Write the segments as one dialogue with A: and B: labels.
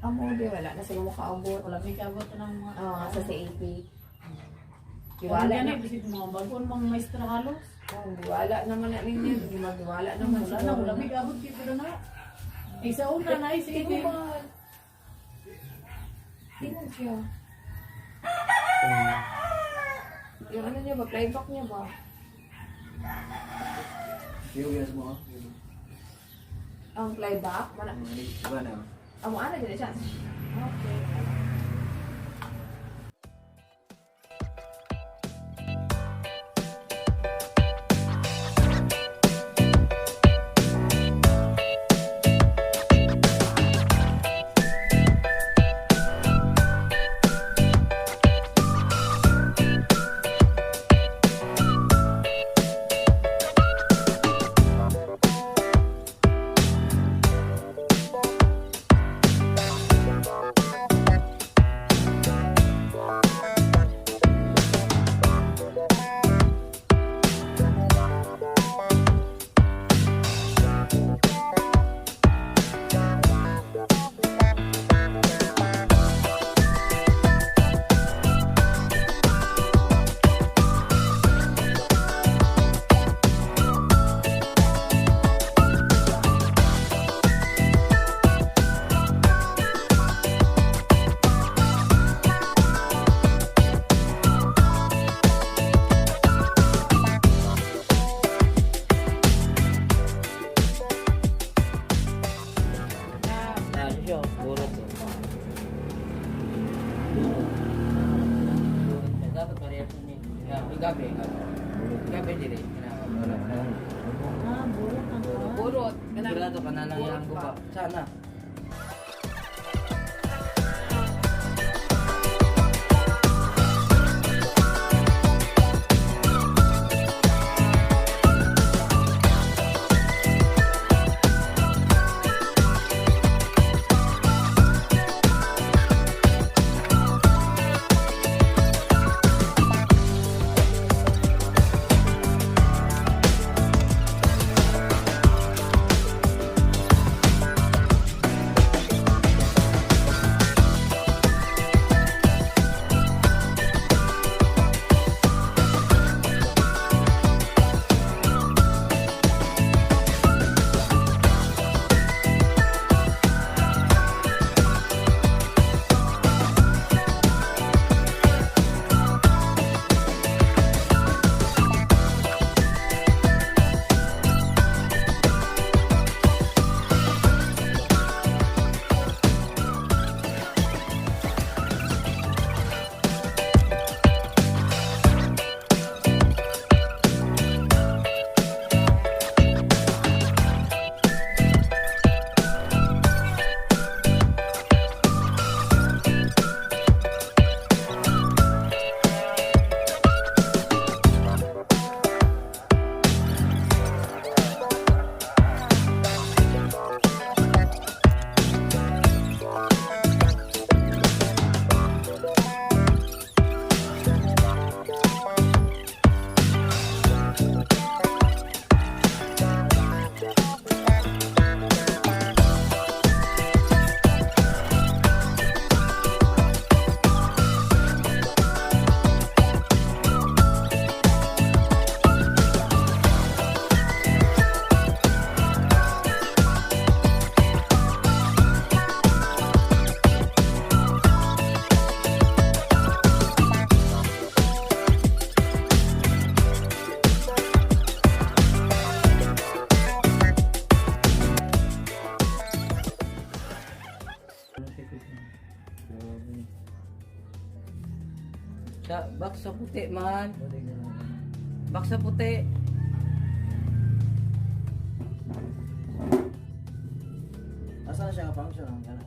A: Amo di wala na sila makaabot.
B: Wala may kabot ng mga...
A: Oo, sa CAP.
B: Wala
A: Diwala
B: na.
A: na.
B: Kasi mga bagoon mga maestro halos.
A: Diwala naman na ninyo. Hindi magdiwala naman
B: Wala na, wala may kabot dito na. Isa una na, isa
A: Hindi
B: ito.
A: ba? Tingnan siya. Yung ano niya ba? Playback niya ba?
C: Yung gas mo.
A: Ang playback?
C: Iba na.
A: Amo ana din siya. Okay.
C: Gabi dire.
B: Ah, burot ang
A: Burot.
C: Sigurado ka na lang yan ko pa. Sana. Sa box sa puti man. Box sa puti.
D: Asa na siya ka-function ang gana?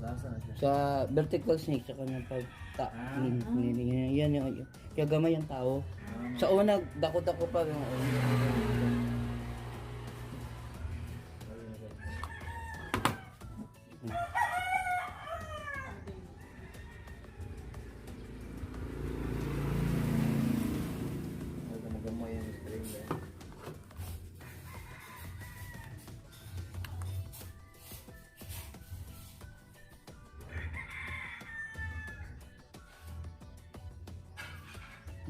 D: Asa na siya?
C: Sa vertical snake sa kanyang pagta. Yan yung kaya gamay ang tao. Sa una dako-dako pa yung
D: Magamoy yung string ba?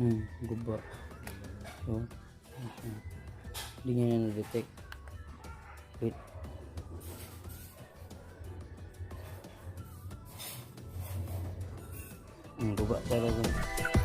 C: Guba. So, hindi niya na na-detect. Wait. Guba talaga.